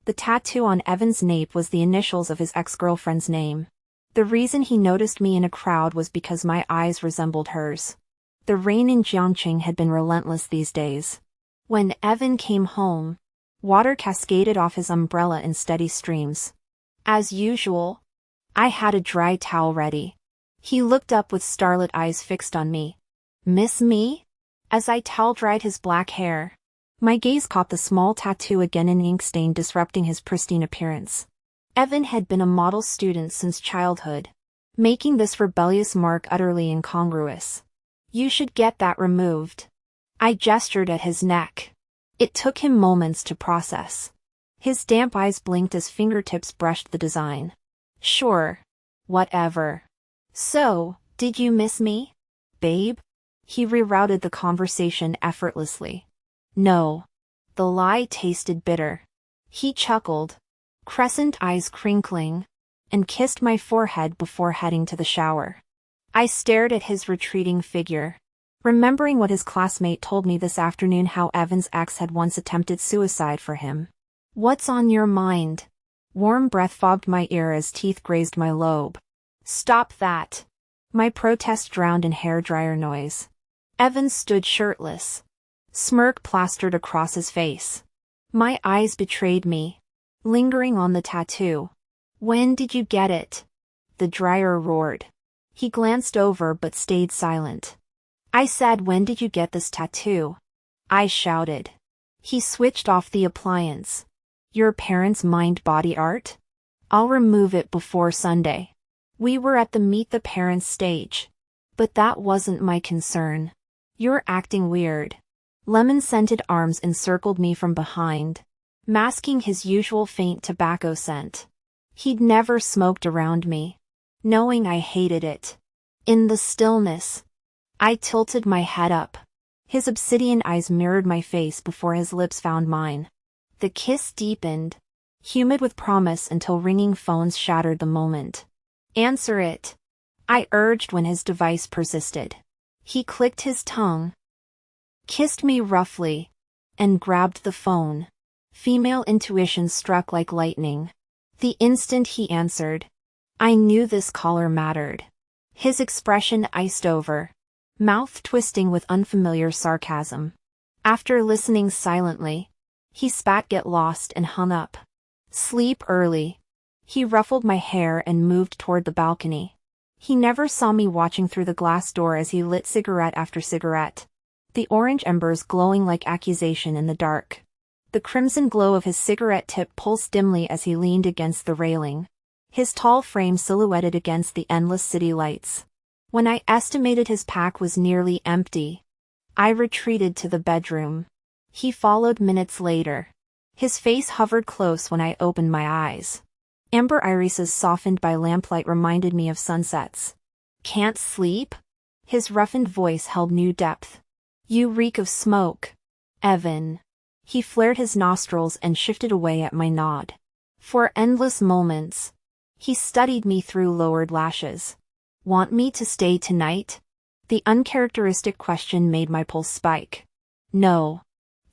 The tattoo on Evan's nape was the initials of his ex-girlfriend's name. The reason he noticed me in a crowd was because my eyes resembled hers. The rain in Jiangqing had been relentless these days. When Evan came home, water cascaded off his umbrella in steady streams. As usual, I had a dry towel ready. He looked up with starlit eyes fixed on me. "Miss me?" As I towel-dried his black hair, my gaze caught the small tattoo again, an ink stain disrupting his pristine appearance. Evan had been a model student since childhood, making this rebellious mark utterly incongruous. "You should get that removed." I gestured at his neck. It took him moments to process. His damp eyes blinked as fingertips brushed the design. "Sure. Whatever. So, did you miss me, babe?" He rerouted the conversation effortlessly. "No." The lie tasted bitter. He chuckled, crescent eyes crinkling, and kissed my forehead before heading to the shower. I stared at his retreating figure, remembering what his classmate told me this afternoon, how Evan's ex had once attempted suicide for him. "What's on your mind?" Warm breath fogged my ear as teeth grazed my lobe. "Stop that." My protest drowned in hairdryer noise. Evan stood shirtless, smirk plastered across his face. My eyes betrayed me, lingering on the tattoo. "When did you get it?" The dryer roared. He glanced over but stayed silent. I said, "When did you get this tattoo?" I shouted. He switched off the appliance. "Your parents' mind-body art? I'll remove it before Sunday." We were at the meet the parents stage. But that wasn't my concern. "You're acting weird." Lemon-scented arms encircled me from behind, masking his usual faint tobacco scent. He'd never smoked around me, knowing I hated it. In the stillness, I tilted my head up. His obsidian eyes mirrored my face before his lips found mine. The kiss deepened, humid with promise, until ringing phones shattered the moment. "Answer it," I urged when his device persisted. He clicked his tongue, kissed me roughly, and grabbed the phone. Female intuition struck like lightning. The instant he answered, I knew this caller mattered. His expression iced over, mouth twisting with unfamiliar sarcasm. After listening silently, he spat "Get lost" and hung up. "Sleep early." He ruffled my hair and moved toward the balcony. He never saw me watching through the glass door as he lit cigarette after cigarette, the orange embers glowing like accusation in the dark. The crimson glow of his cigarette tip pulsed dimly as he leaned against the railing, his tall frame silhouetted against the endless city lights. When I estimated his pack was nearly empty, I retreated to the bedroom. He followed minutes later. His face hovered close when I opened my eyes. Amber irises softened by lamplight reminded me of sunsets. "Can't sleep?" His roughened voice held new depth. "You reek of smoke, Evan." He flared his nostrils and shifted away at my nod. For endless moments, he studied me through lowered lashes. "Want me to stay tonight?" The uncharacteristic question made my pulse spike. "No."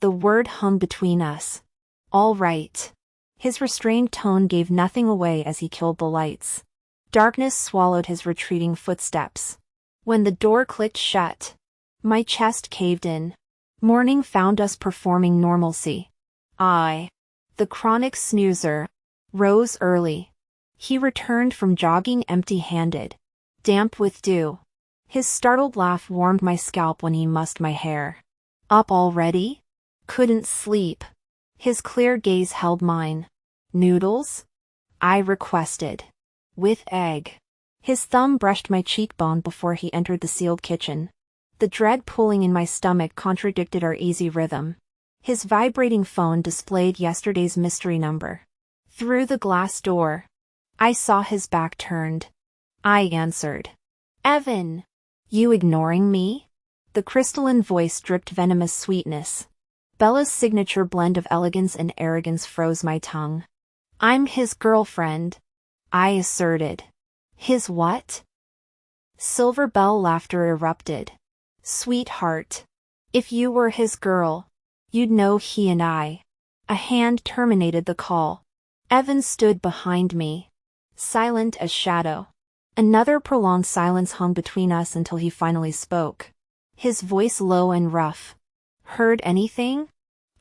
The word hung between us. "All right." His restrained tone gave nothing away as he killed the lights. Darkness swallowed his retreating footsteps. When the door clicked shut, my chest caved in. Morning found us performing normalcy. I, the chronic snoozer, rose early. He returned from jogging empty-handed, damp with dew. His startled laugh warmed my scalp when he mussed my hair. "Up already?" "Couldn't sleep." His clear gaze held mine. "Noodles?" I requested. "With egg." His thumb brushed my cheekbone before he entered the sealed kitchen. The dread pulling in my stomach contradicted our easy rhythm. His vibrating phone displayed yesterday's mystery number. Through the glass door, I saw his back turned. I answered. "Evan, you ignoring me?" The crystalline voice dripped venomous sweetness. Bella's signature blend of elegance and arrogance froze my tongue. "I'm his girlfriend," I asserted. "His what?" Silver bell laughter erupted. "Sweetheart, if you were his girl, you'd know he and I A hand terminated the call. Evan stood behind me, silent as shadow. Another prolonged silence hung between us until he finally spoke. His voice low and rough. "Heard anything?"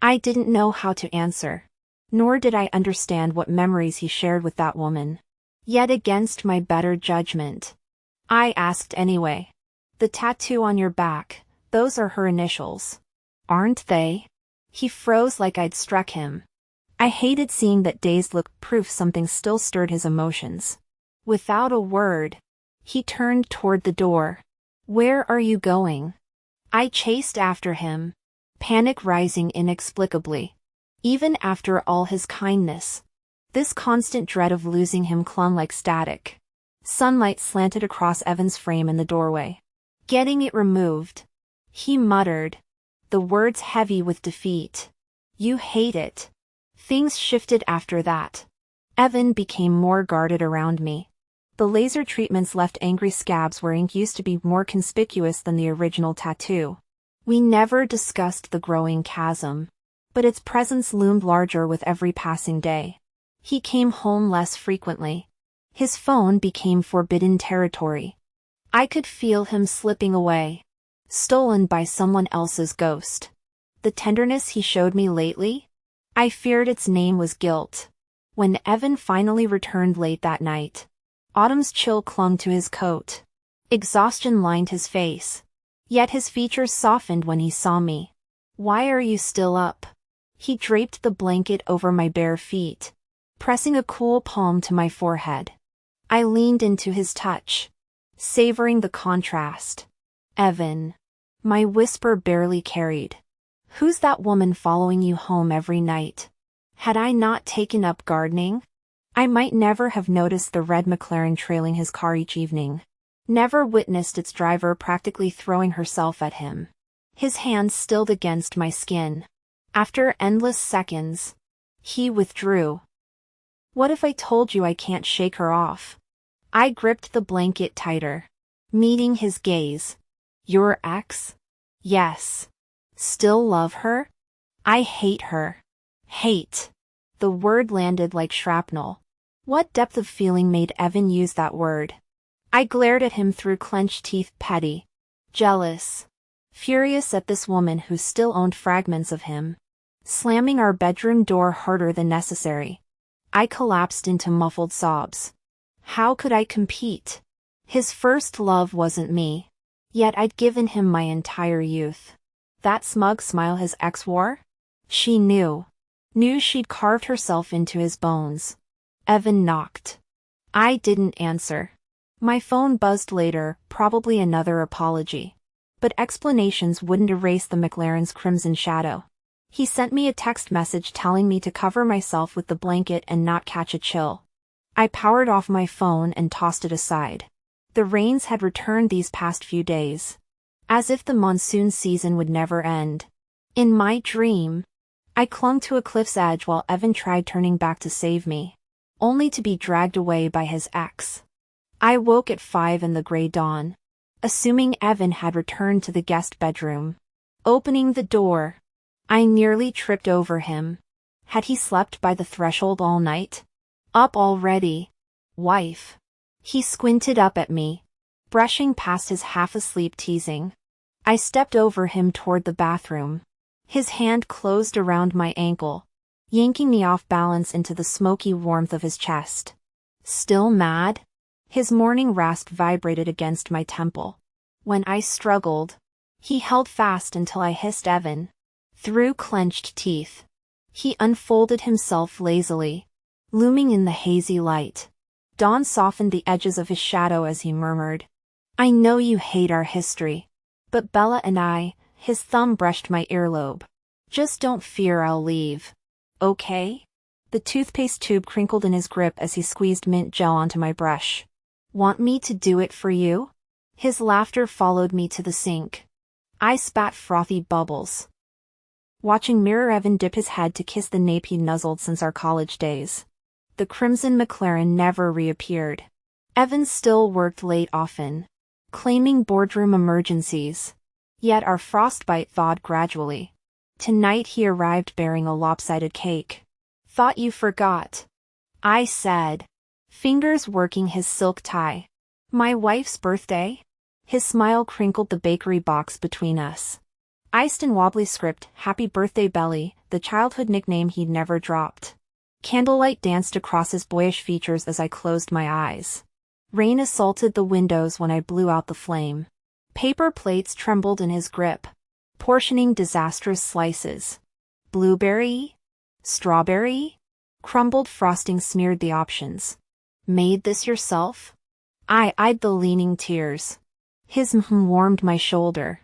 I didn't know how to answer. Nor did I understand what memories he shared with that woman. Yet against my better judgment, I asked anyway. "The tattoo on your back, those are her initials, aren't they?" He froze like I'd struck him. I hated seeing that dazed look, proof something still stirred his emotions. Without a word, he turned toward the door. "Where are you going?" I chased after him, panic rising inexplicably. Even after all his kindness, this constant dread of losing him clung like static. Sunlight slanted across Evan's frame in the doorway. "Getting it removed," he muttered, the words heavy with defeat. "You hate it." Things shifted after that. Evan became more guarded around me. The laser treatments left angry scabs where ink used to be more conspicuous than the original tattoo. We never discussed the growing chasm, but its presence loomed larger with every passing day. He came home less frequently. His phone became forbidden territory. I could feel him slipping away, stolen by someone else's ghost. The tenderness he showed me lately? I feared its name was guilt. When Evan finally returned late that night, autumn's chill clung to his coat. Exhaustion lined his face. Yet his features softened when he saw me. "Why are you still up?" He draped the blanket over my bare feet, pressing a cool palm to my forehead. I leaned into his touch, savoring the contrast. "Evan." My whisper barely carried. "Who's that woman following you home every night?" Had I not taken up gardening, I might never have noticed the red McLaren trailing his car each evening. Never witnessed its driver practically throwing herself at him. His hand stilled against my skin. After endless seconds, he withdrew. "What if I told you I can't shake her off?" I gripped the blanket tighter, meeting his gaze. "Your ex?" "Yes." "Still love her?" "I hate her." Hate. The word landed like shrapnel. What depth of feeling made Evan use that word? I glared at him through clenched teeth, petty, jealous, furious at this woman who still owned fragments of him. Slamming our bedroom door harder than necessary, I collapsed into muffled sobs. How could I compete? His first love wasn't me. Yet I'd given him my entire youth. That smug smile his ex wore? She knew. Knew she'd carved herself into his bones. Evan knocked. I didn't answer. My phone buzzed later, probably another apology. But explanations wouldn't erase the McLaren's crimson shadow. He sent me a text message telling me to cover myself with the blanket and not catch a chill. I powered off my phone and tossed it aside. The rains had returned these past few days. As if the monsoon season would never end. In my dream, I clung to a cliff's edge while Evan tried turning back to save me, only to be dragged away by his ex. I woke at 5 in the gray dawn, assuming Evan had returned to the guest bedroom. Opening the door, I nearly tripped over him. Had he slept by the threshold all night? Up already? Wife. He squinted up at me, brushing past his half-asleep teasing. I stepped over him toward the bathroom. His hand closed around my ankle, yanking me off balance into the smoky warmth of his chest. Still mad? His morning rasp vibrated against my temple. When I struggled, he held fast until I hissed Evan. Through clenched teeth, he unfolded himself lazily, looming in the hazy light. Dawn softened the edges of his shadow as he murmured, "I know you hate our history. But Bella and I," his thumb brushed my earlobe. "Just don't fear I'll leave. Okay?" The toothpaste tube crinkled in his grip as he squeezed mint gel onto my brush. "Want me to do it for you?" His laughter followed me to the sink. I spat frothy bubbles, watching Mirror Evan dip his head to kiss the nape he'd nuzzled since our college days. The crimson McLaren never reappeared. Evan still worked late often, claiming boardroom emergencies. Yet our frostbite thawed gradually. Tonight he arrived bearing a lopsided cake. Thought you forgot, I said, fingers working his silk tie. My wife's birthday? His smile crinkled the bakery box between us. Iced in wobbly script, Happy Birthday Belly, the childhood nickname he'd never dropped. Candlelight danced across his boyish features as I closed my eyes. Rain assaulted the windows when I blew out the flame. Paper plates trembled in his grip, portioning disastrous slices. Blueberry? Strawberry? Crumbled frosting smeared the options. Made this yourself? I eyed the leaning tears. His warmed my shoulder.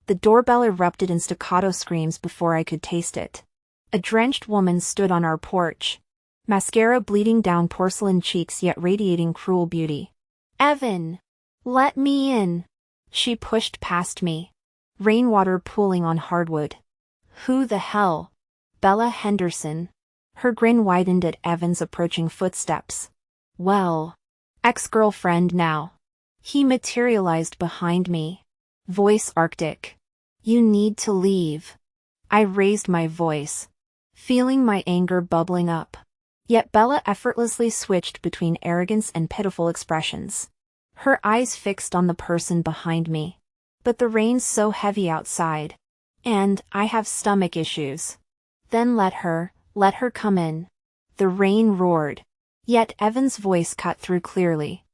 The doorbell erupted in staccato screams before I could taste it. A drenched woman stood on our porch, mascara bleeding down porcelain cheeks yet radiating cruel beauty. Evan! Let me in! She pushed past me. Rainwater pooling on hardwood. Who the hell? Bella Henderson. Her grin widened at Evan's approaching footsteps. Well, ex-girlfriend now. He materialized behind me. Voice arctic. You need to leave. I raised my voice, feeling my anger bubbling up. Yet Bella effortlessly switched between arrogance and pitiful expressions. Her eyes fixed on the person behind me. But the rain's so heavy outside. And I have stomach issues. Then let her come in. The rain roared. Yet Evan's voice cut through clearly.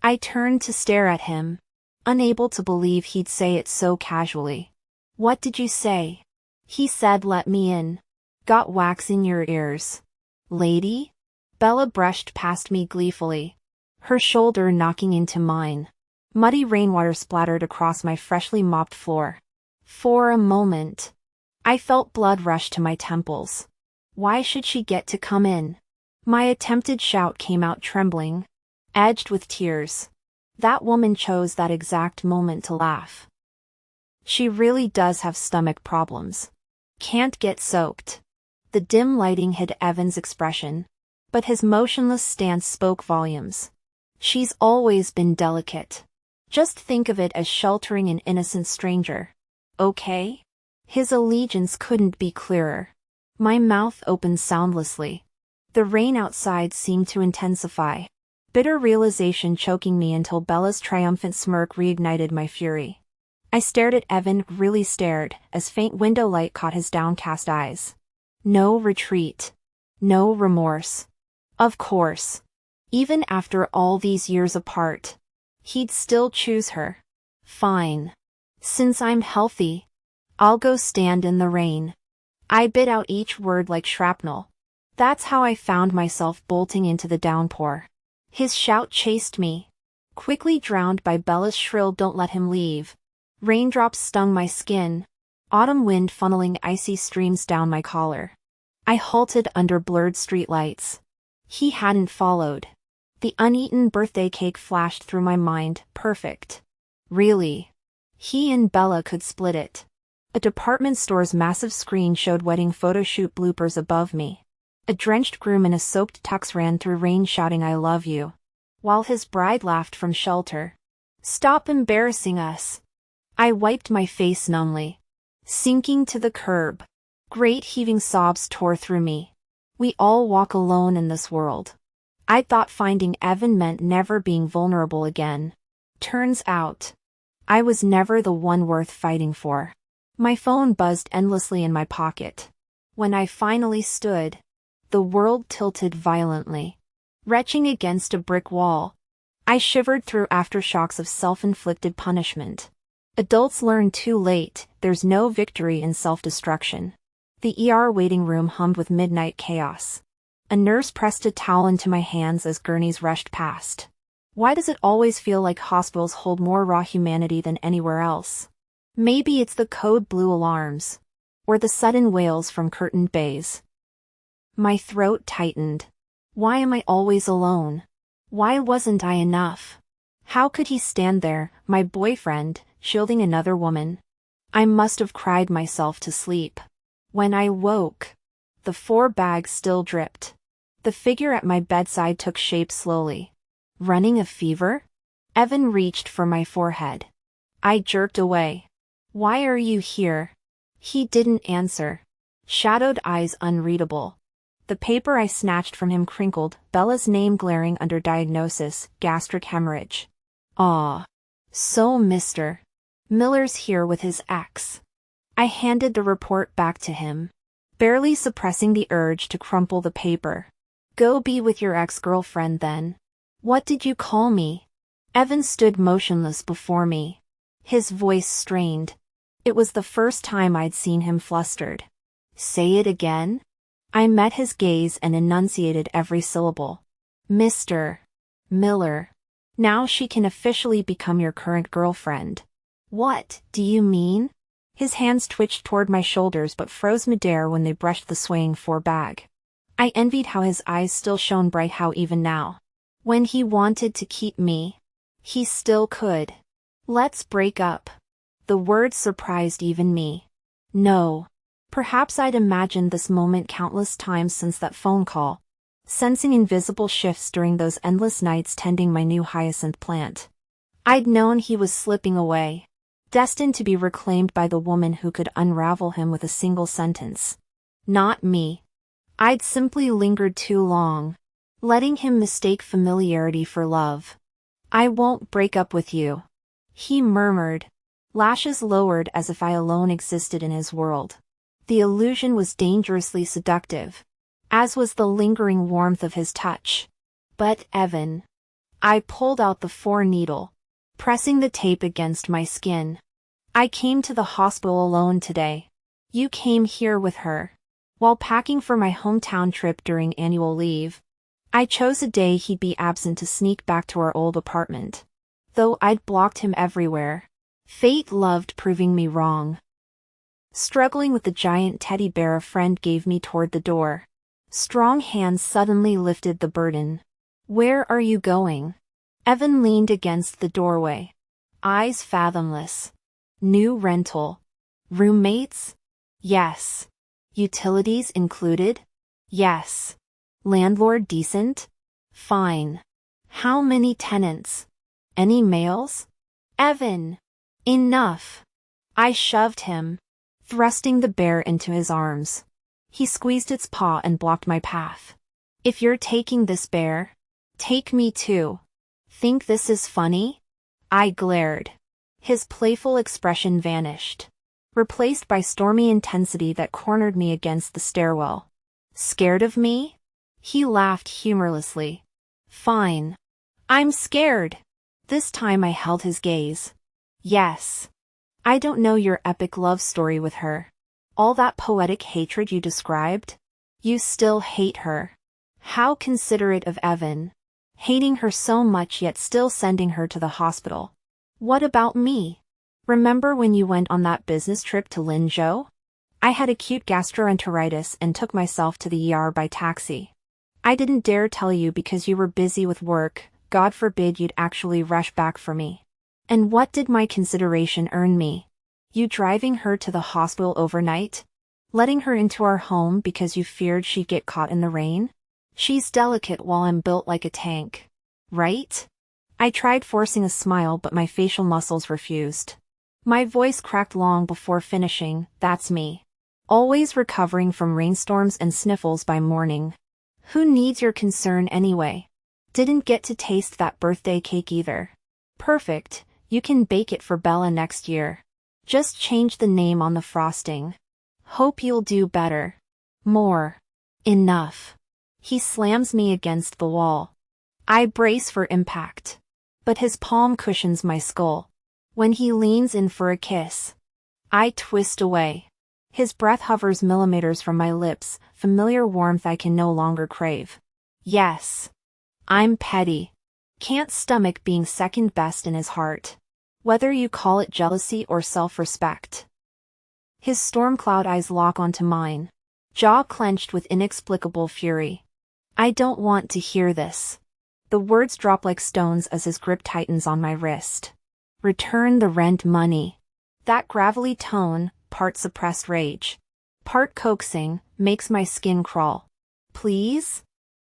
I turned to stare at him, unable to believe he'd say it so casually. What did you say? He said let me in. Got wax in your ears. Lady? Bella brushed past me gleefully, her shoulder knocking into mine. Muddy rainwater splattered across my freshly mopped floor. For a moment, I felt blood rush to my temples. Why should she get to come in? My attempted shout came out trembling, edged with tears. That woman chose that exact moment to laugh. She really does have stomach problems. Can't get soaked. The dim lighting hid Evan's expression, but his motionless stance spoke volumes. She's always been delicate. Just think of it as sheltering an innocent stranger. Okay? His allegiance couldn't be clearer. My mouth opened soundlessly. The rain outside seemed to intensify, bitter realization choking me until Bella's triumphant smirk reignited my fury. I stared at Evan, really stared, as faint window light caught his downcast eyes. No retreat. No remorse. Of course. Even after all these years apart, he'd still choose her. Fine. Since I'm healthy, I'll go stand in the rain. I bit out each word like shrapnel. That's how I found myself bolting into the downpour. His shout chased me, quickly drowned by Bella's shrill "Don't let him leave." Raindrops stung my skin, autumn wind funneling icy streams down my collar. I halted under blurred streetlights. He hadn't followed. The uneaten birthday cake flashed through my mind, perfect. Really. He and Bella could split it. A department store's massive screen showed wedding photo shoot bloopers above me. A drenched groom in a soaked tux ran through rain shouting "I love you," while his bride laughed from shelter. Stop embarrassing us. I wiped my face numbly, sinking to the curb. Great heaving sobs tore through me. We all walk alone in this world. I thought finding Evan meant never being vulnerable again. Turns out, I was never the one worth fighting for. My phone buzzed endlessly in my pocket. When I finally stood, the world tilted violently, retching against a brick wall. I shivered through aftershocks of self-inflicted punishment. Adults learn too late, there's no victory in self-destruction. The ER waiting room hummed with midnight chaos. A nurse pressed a towel into my hands as gurneys rushed past. Why does it always feel like hospitals hold more raw humanity than anywhere else? Maybe it's the code blue alarms, or the sudden wails from curtained bays. My throat tightened. Why am I always alone? Why wasn't I enough? How could he stand there, my boyfriend, shielding another woman? I must have cried myself to sleep. When I woke, the 4 bags still dripped. The figure at my bedside took shape slowly. Running a fever? Evan reached for my forehead. I jerked away. Why are you here? He didn't answer. shadowed eyes unreadable. The paper I snatched from him crinkled, Bella's name glaring under diagnosis, gastric hemorrhage. Ah. So Mr. Miller's here with his ex. I handed the report back to him, barely suppressing the urge to crumple the paper. Go be with your ex-girlfriend then. What did you call me? Evan stood motionless before me, his voice strained. It was the first time I'd seen him flustered. Say it again? I met his gaze and enunciated every syllable. Mr. Miller. Now she can officially become your current girlfriend. What do you mean? His hands twitched toward my shoulders but froze midair when they brushed the swaying bag. I envied how his eyes still shone bright, how even now, when he wanted to keep me, he still could. Let's break up. The words surprised even me. No. Perhaps I'd imagined this moment countless times since that phone call, sensing invisible shifts during those endless nights tending my new hyacinth plant. I'd known he was slipping away, destined to be reclaimed by the woman who could unravel him with a single sentence. Not me. I'd simply lingered too long, letting him mistake familiarity for love. I won't break up with you, he murmured, lashes lowered as if I alone existed in his world. The illusion was dangerously seductive, as was the lingering warmth of his touch. But Evan. I pulled out the 4-needle, pressing the tape against my skin. I came to the hospital alone today. You came here with her. While packing for my hometown trip during annual leave, I chose a day he'd be absent to sneak back to our old apartment. Though I'd blocked him everywhere, fate loved proving me wrong. Struggling with the giant teddy bear a friend gave me toward the door, strong hands suddenly lifted the burden. Where are you going? Evan leaned against the doorway, eyes fathomless. New rental. Roommates? Yes. Utilities included? Yes. Landlord decent? Fine. How many tenants? Any males? Evan! Enough! I shoved him, thrusting the bear into his arms. He squeezed its paw and blocked my path. If you're taking this bear, take me too. Think this is funny? I glared. His playful expression vanished, replaced by stormy intensity that cornered me against the stairwell. Scared of me? He laughed humorlessly. Fine. I'm scared. This time I held his gaze. Yes. I don't know your epic love story with her. All that poetic hatred you described? You still hate her. How considerate of Evan. Hating her so much yet still sending her to the hospital. What about me? Remember when you went on that business trip to Linzhou? I had acute gastroenteritis and took myself to the ER by taxi. I didn't dare tell you because you were busy with work, God forbid you'd actually rush back for me. And what did my consideration earn me? You driving her to the hospital overnight? Letting her into our home because you feared she'd get caught in the rain? She's delicate while I'm built like a tank. Right? I tried forcing a smile but my facial muscles refused. My voice cracked long before finishing, that's me. Always recovering from rainstorms and sniffles by morning. Who needs your concern anyway? Didn't get to taste that birthday cake either. Perfect, you can bake it for Bella next year. Just change the name on the frosting. Hope you'll do better. More. Enough. He slams me against the wall. I brace for impact. But his palm cushions my skull. When he leans in for a kiss, I twist away. His breath hovers millimeters from my lips, familiar warmth I can no longer crave. Yes. I'm petty. Can't stomach being second best in his heart. Whether you call it jealousy or self-respect. His storm cloud eyes lock onto mine, jaw clenched with inexplicable fury. I don't want to hear this. The words drop like stones as his grip tightens on my wrist. Return the rent money. That gravelly tone, part suppressed rage, part coaxing, makes my skin crawl. Please?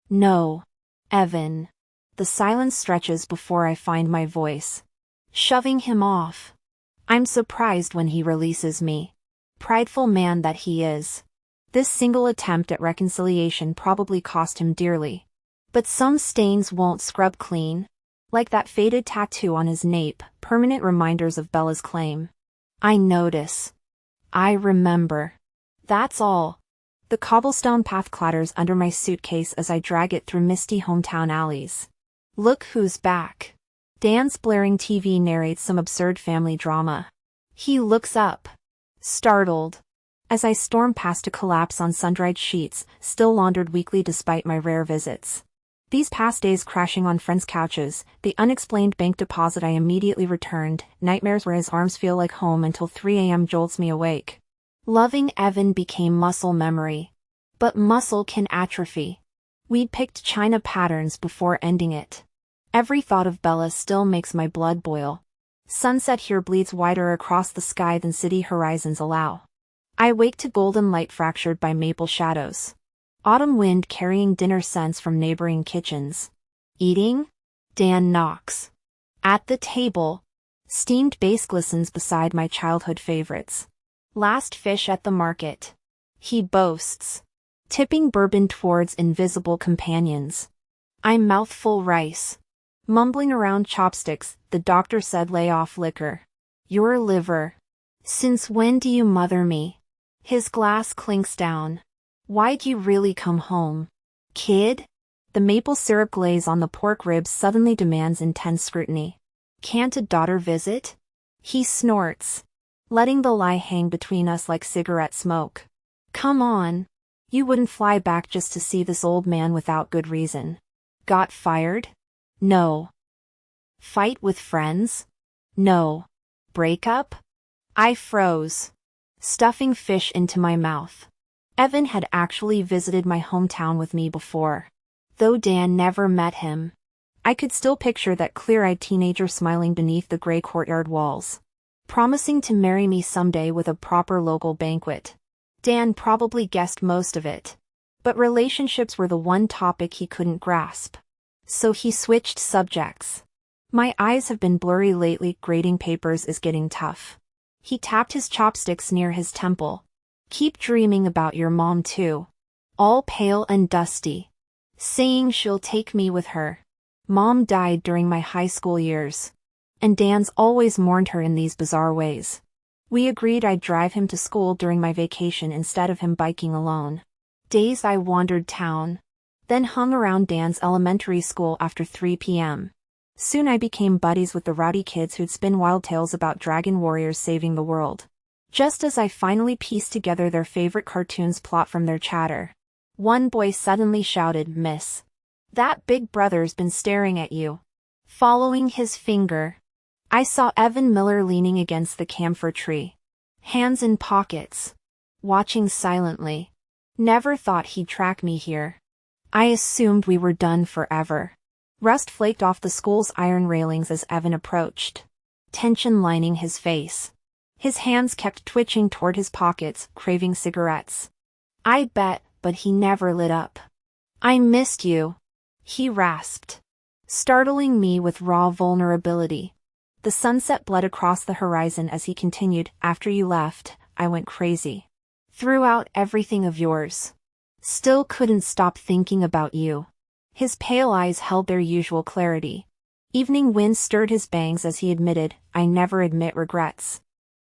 No. Evan. The silence stretches before I find my voice. Shoving him off. I'm surprised when he releases me. Prideful man that he is. This single attempt at reconciliation probably cost him dearly. But some stains won't scrub clean. Like that faded tattoo on his nape, permanent reminders of Bella's claim. I notice. I remember. That's all. The cobblestone path clatters under my suitcase as I drag it through misty hometown alleys. Look who's back. Dan's blaring TV narrates some absurd family drama. He looks up. Startled. As I storm past to collapse on sun-dried sheets, still laundered weekly despite my rare visits. These past days crashing on friends' couches, the unexplained bank deposit I immediately returned, nightmares where his arms feel like home until 3 a.m. jolts me awake. Loving Evan became muscle memory. But muscle can atrophy. We'd picked China patterns before ending it. Every thought of Bella still makes my blood boil. Sunset here bleeds wider across the sky than city horizons allow. I wake to golden light fractured by maple shadows. Autumn wind carrying dinner scents from neighboring kitchens. Eating? Dan knocks. At the table. Steamed base glistens beside my childhood favorites. Last fish at the market. He boasts. Tipping bourbon towards invisible companions. I'm mouthful rice. Mumbling around chopsticks, the doctor said lay off liquor. Your liver. Since when do you mother me? His glass clinks down. Why'd you really come home? Kid? The maple syrup glaze on the pork ribs suddenly demands intense scrutiny. Can't a daughter visit? He snorts, letting the lie hang between us like cigarette smoke. Come on. You wouldn't fly back just to see this old man without good reason. Got fired? No. Fight with friends? No. Breakup? I froze, stuffing fish into my mouth. Evan had actually visited my hometown with me before. Though Dan never met him. I could still picture that clear-eyed teenager smiling beneath the gray courtyard walls. Promising to marry me someday with a proper local banquet. Dan probably guessed most of it. But relationships were the one topic he couldn't grasp. So he switched subjects. My eyes have been blurry lately, grading papers is getting tough. He tapped his chopsticks near his temple. Keep dreaming about your mom too. All pale and dusty. Saying she'll take me with her. Mom died during my high school years. And Dan's always mourned her in these bizarre ways. We agreed I'd drive him to school during my vacation instead of him biking alone. Days I wandered town. Then hung around Dan's elementary school after 3 p.m. Soon I became buddies with the rowdy kids who'd spin wild tales about dragon warriors saving the world. Just as I finally pieced together their favorite cartoons plot from their chatter. One boy suddenly shouted, "Miss. That big brother's been staring at you." Following his finger. I saw Evan Miller leaning against the camphor tree. Hands in pockets. Watching silently. Never thought he'd track me here. I assumed we were done forever. Rust flaked off the school's iron railings as Evan approached. Tension lining his face. His hands kept twitching toward his pockets, craving cigarettes. I bet, but he never lit up. I missed you. He rasped. Startling me with raw vulnerability. The sunset bled across the horizon as he continued, after you left, I went crazy. Threw out everything of yours. Still couldn't stop thinking about you. His pale eyes held their usual clarity. Evening wind stirred his bangs as he admitted, I never admit regrets.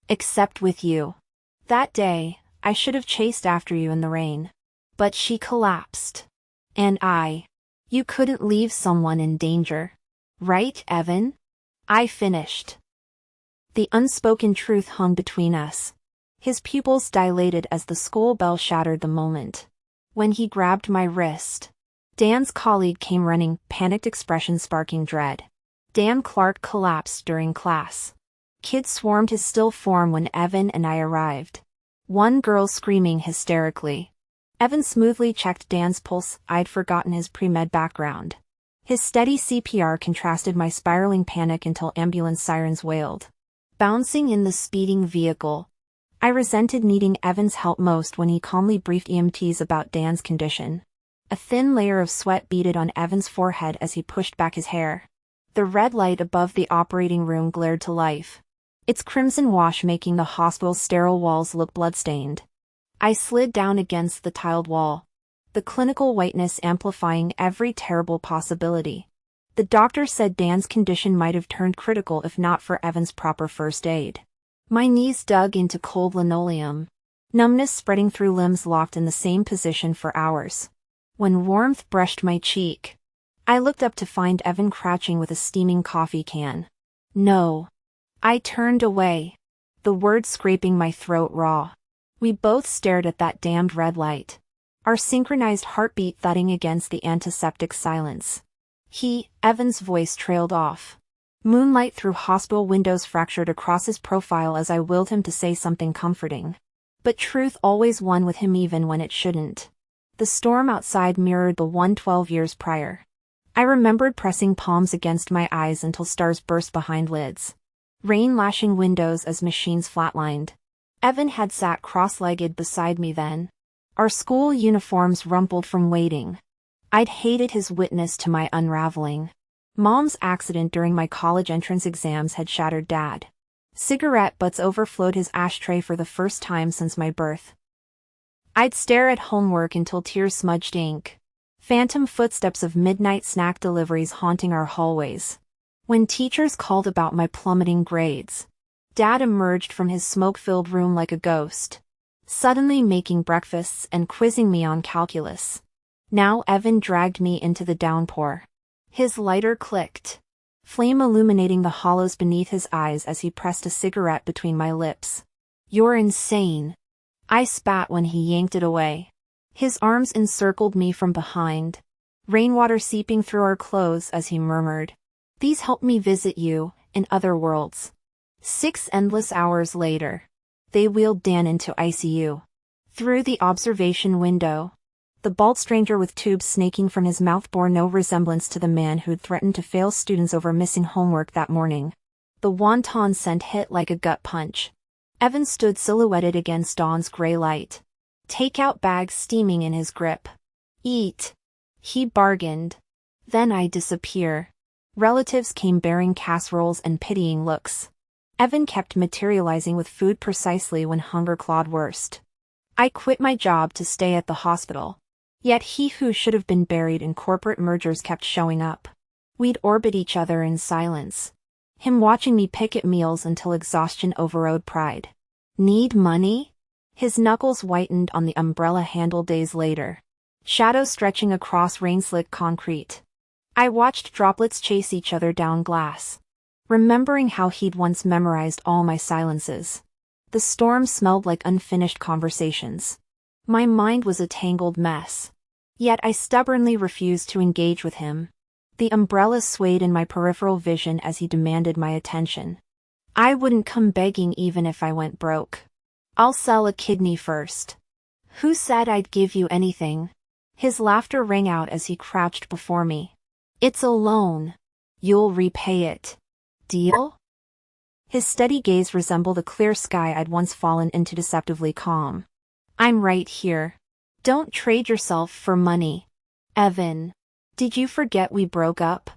Except with you. That day, I should have chased after you in the rain. But she collapsed. And you couldn't leave someone in danger. Right, Evan? I finished. The unspoken truth hung between us. His pupils dilated as the school bell shattered the moment. When he grabbed my wrist. Dan's colleague came running, panicked expression sparking dread. Dan Clark collapsed during class. Kids swarmed his still form when Evan and I arrived. One girl screaming hysterically. Evan smoothly checked Dan's pulse. I'd forgotten his pre-med background. His steady CPR contrasted my spiraling panic until ambulance sirens wailed. Bouncing in the speeding vehicle. I resented needing Evan's help most when he calmly briefed EMTs about Dan's condition. A thin layer of sweat beaded on Evan's forehead as he pushed back his hair. The red light above the operating room glared to life. Its crimson wash making the hospital's sterile walls look bloodstained. I slid down against the tiled wall, the clinical whiteness amplifying every terrible possibility. The doctor said Dan's condition might have turned critical if not for Evan's proper first aid. My knees dug into cold linoleum, numbness spreading through limbs locked in the same position for hours. When warmth brushed my cheek, I looked up to find Evan crouching with a steaming coffee can. No. I turned away, the words scraping my throat raw. We both stared at that damned red light, our synchronized heartbeat thudding against the antiseptic silence. Evan's voice trailed off. Moonlight through hospital windows fractured across his profile as I willed him to say something comforting. But truth always won with him even when it shouldn't. The storm outside mirrored the one 12 years prior. I remembered pressing palms against my eyes until stars burst behind lids. Rain lashing windows as machines flatlined. Evan had sat cross-legged beside me then. Our school uniforms rumpled from waiting. I'd hated his witness to my unraveling. Mom's accident during my college entrance exams had shattered Dad. Cigarette butts overflowed his ashtray for the first time since my birth. I'd stare at homework until tears smudged ink. Phantom footsteps of midnight snack deliveries haunting our hallways. When teachers called about my plummeting grades, Dad emerged from his smoke-filled room like a ghost, suddenly making breakfasts and quizzing me on calculus. Now Evan dragged me into the downpour. His lighter clicked, flame illuminating the hollows beneath his eyes as he pressed a cigarette between my lips. "You're insane," I spat when he yanked it away. His arms encircled me from behind, rainwater seeping through our clothes as he murmured, "These help me visit you, in other worlds." 6 endless hours later, they wheeled Dan into ICU. Through the observation window, the bald stranger with tubes snaking from his mouth bore no resemblance to the man who'd threatened to fail students over missing homework that morning. The wonton scent hit like a gut punch. Evan stood silhouetted against dawn's gray light, takeout bag steaming in his grip. "Eat," he bargained. Then I'd disappear. Relatives came bearing casseroles and pitying looks. Evan kept materializing with food precisely when hunger clawed worst. I quit my job to stay at the hospital. Yet he who should have been buried in corporate mergers kept showing up. We'd orbit each other in silence. Him watching me pick at meals until exhaustion overrode pride. "Need money?" His knuckles whitened on the umbrella handle days later, shadows stretching across rain-slick concrete. I watched droplets chase each other down glass, remembering how he'd once memorized all my silences. The storm smelled like unfinished conversations. My mind was a tangled mess. Yet I stubbornly refused to engage with him. The umbrella swayed in my peripheral vision as he demanded my attention. "I wouldn't come begging even if I went broke. I'll sell a kidney first." "Who said I'd give you anything?" His laughter rang out as he crouched before me. "It's a loan. You'll repay it. Deal?" His steady gaze resembled a clear sky I'd once fallen into deceptively calm. "I'm right here. Don't trade yourself for money." "Evan, did you forget we broke up?"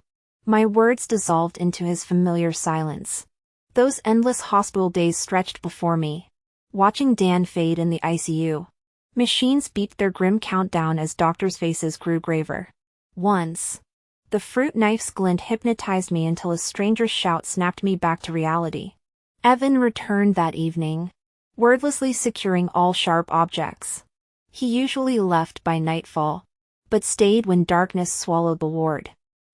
My words dissolved into his familiar silence. Those endless hospital days stretched before me, watching Dan fade in the ICU. Machines beeped their grim countdown as doctors' faces grew graver. Once, the fruit knife's glint hypnotized me until a stranger's shout snapped me back to reality. Evan returned that evening, wordlessly securing all sharp objects. He usually left by nightfall, but stayed when darkness swallowed the ward.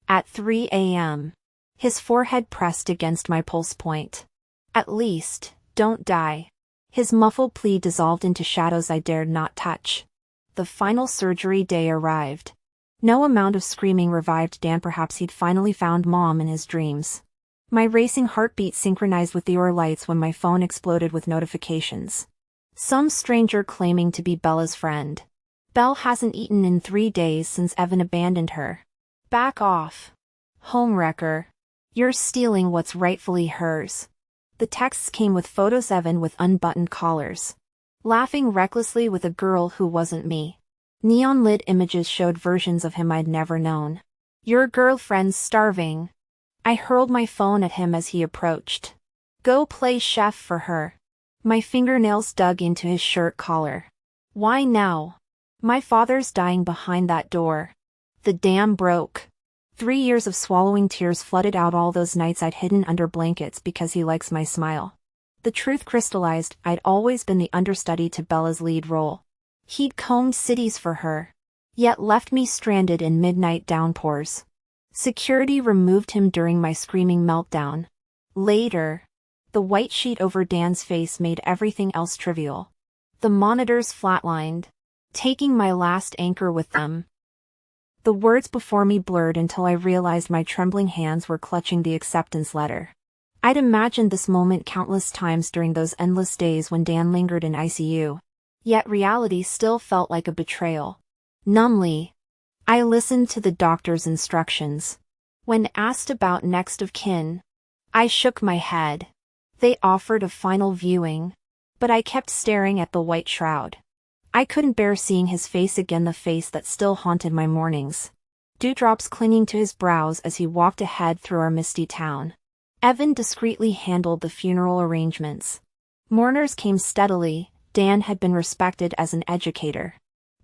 At 3 a.m., his forehead pressed against my pulse point. "At least, don't die." His muffled plea dissolved into shadows I dared not touch. The final surgery day arrived. No amount of screaming revived Dan. Perhaps he'd finally found Mom in his dreams. My racing heartbeat synchronized with the lights when my phone exploded with notifications. Some stranger claiming to be Bella's friend. "Belle hasn't eaten in 3 days since Evan abandoned her. Back off. Homewrecker. You're stealing what's rightfully hers." The texts came with photos Evan with unbuttoned collars, laughing recklessly with a girl who wasn't me. Neon-lit images showed versions of him I'd never known. "Your girlfriend's starving." I hurled my phone at him as he approached. "Go play chef for her." My fingernails dug into his shirt collar. Why now? My father's dying behind that door. The dam broke. 3 years of swallowing tears flooded out all those nights I'd hidden under blankets because he likes my smile. The truth crystallized. I'd always been the understudy to Bella's lead role. He'd combed cities for her, yet left me stranded in midnight downpours. Security removed him during my screaming meltdown. Later, the white sheet over Dan's face made everything else trivial. The monitors flatlined, taking my last anchor with them. The words before me blurred until I realized my trembling hands were clutching the acceptance letter. I'd imagined this moment countless times during those endless days when Dan lingered in ICU. Yet reality still felt like a betrayal. Numbly, I listened to the doctor's instructions. When asked about next of kin, I shook my head. They offered a final viewing, but I kept staring at the white shroud. I couldn't bear seeing his face again, the face that still haunted my mornings. Dewdrops clinging to his brows as he walked ahead through our misty town. Evan discreetly handled the funeral arrangements. Mourners came steadily. Dan had been respected as an educator.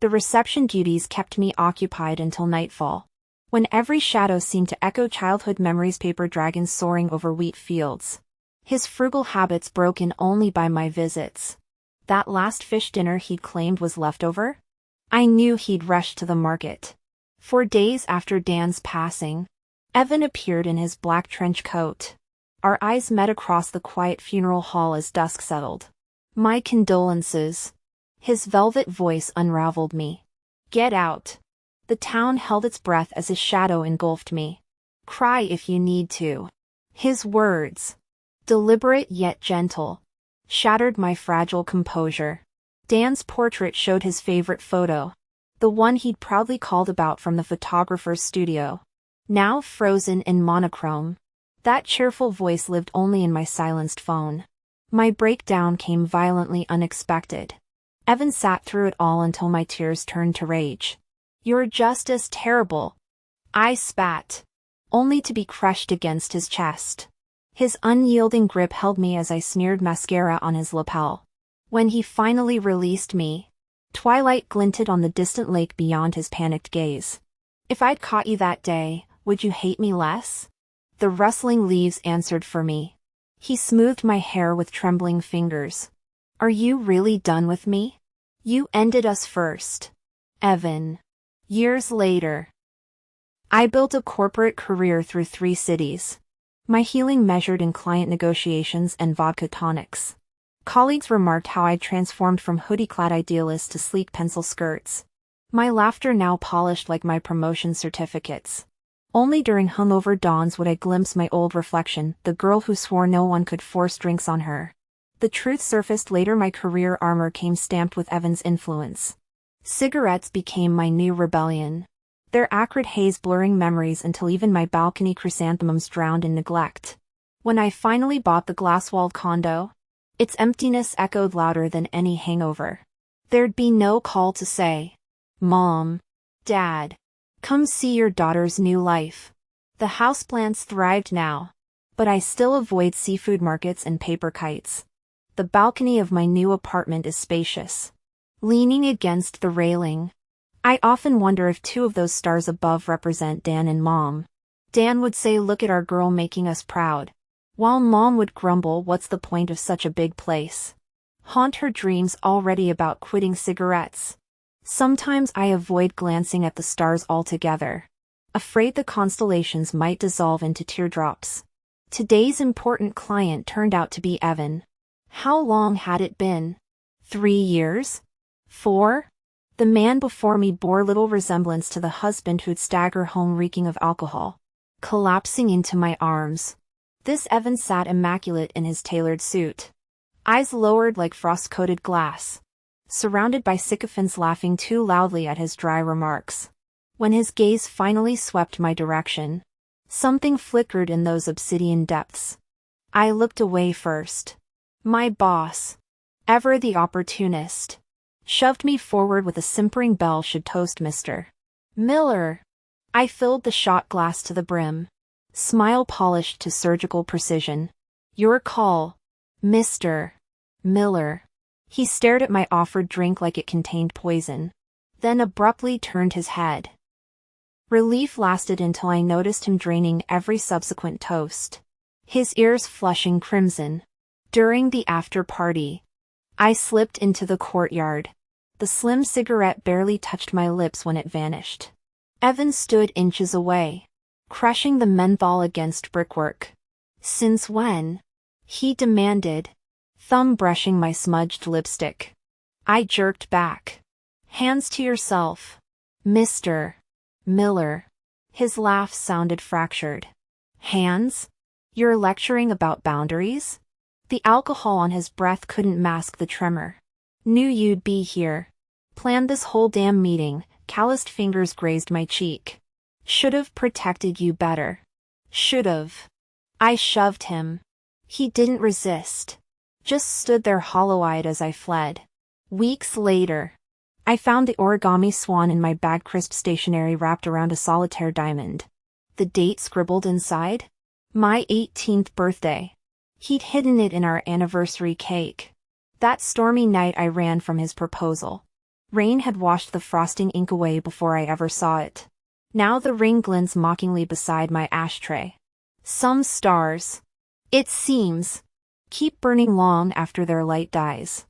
The reception duties kept me occupied until nightfall, when every shadow seemed to echo childhood memories, paper dragons soaring over wheat fields. His frugal habits broken only by my visits. That last fish dinner he'd claimed was leftover? I knew he'd rushed to the market. 4 days after Dan's passing, Evan appeared in his black trench coat. Our eyes met across the quiet funeral hall as dusk settled. My condolences. His velvet voice unraveled me. Get out. The town held its breath as his shadow engulfed me. Cry if you need to. His words, deliberate yet gentle, shattered my fragile composure. Dan's portrait showed his favorite photo, the one he'd proudly called about from the photographer's studio. Now frozen in monochrome, that cheerful voice lived only in my silenced phone. My breakdown came violently unexpected. Evan sat through it all until my tears turned to rage. You're just as terrible, I spat, only to be crushed against his chest. His unyielding grip held me as I smeared mascara on his lapel. When he finally released me, twilight glinted on the distant lake beyond his panicked gaze. If I'd caught you that day, would you hate me less? The rustling leaves answered for me. He smoothed my hair with trembling fingers. Are you really done with me? You ended us first, Evan. Years later, I built a corporate career through 3 cities. My healing measured in client negotiations and vodka tonics. Colleagues remarked how I'd transformed from hoodie-clad idealist to sleek pencil skirts. My laughter now polished like my promotion certificates. Only during hungover dawns would I glimpse my old reflection, the girl who swore no one could force drinks on her. The truth surfaced later. My career armor came stamped with Evan's influence. Cigarettes became my new rebellion, their acrid haze blurring memories until even my balcony chrysanthemums drowned in neglect. When I finally bought the glass-walled condo, its emptiness echoed louder than any hangover. There'd be no call to say, Mom, Dad, come see your daughter's new life. The houseplants thrived now, but I still avoid seafood markets and paper kites. The balcony of my new apartment is spacious. Leaning against the railing, I often wonder if 2 of those stars above represent Dan and Mom. Dan would say, look at our girl making us proud, while Mom would grumble, what's the point of such a big place? Haunt her dreams already about quitting cigarettes. Sometimes I avoid glancing at the stars altogether, afraid the constellations might dissolve into teardrops. Today's important client turned out to be Evan. How long had it been? 3 years? 4? The man before me bore little resemblance to the husband who'd stagger home reeking of alcohol, collapsing into my arms. This Evan sat immaculate in his tailored suit, eyes lowered like frost-coated glass, surrounded by sycophants laughing too loudly at his dry remarks. When his gaze finally swept my direction, something flickered in those obsidian depths. I looked away first. My boss, ever the opportunist, shoved me forward with a simpering bell should toast Mr. Miller. I filled the shot glass to the brim, smile polished to surgical precision. Your call, Mr. Miller. He stared at my offered drink like it contained poison, then abruptly turned his head. Relief lasted until I noticed him draining every subsequent toast, his ears flushing crimson. During the after-party, I slipped into the courtyard. The slim cigarette barely touched my lips when it vanished. Evan stood inches away, crushing the menthol against brickwork. "Since when?" he demanded, thumb brushing my smudged lipstick. I jerked back. "Hands to yourself, Mr. Miller." His laugh sounded fractured. "Hands? You're lecturing about boundaries?" The alcohol on his breath couldn't mask the tremor. "Knew you'd be here. Planned this whole damn meeting." Calloused fingers grazed my cheek. "Should've protected you better. Should've." I shoved him. He didn't resist. Just stood there hollow-eyed as I fled. Weeks later, I found the origami swan in my bag, crisp stationery wrapped around a solitaire diamond. The date scribbled inside? My 18th birthday. He'd hidden it in our anniversary cake. That stormy night I ran from his proposal. Rain had washed the frosting ink away before I ever saw it. Now the ring glints mockingly beside my ashtray. Some stars, it seems, keep burning long after their light dies.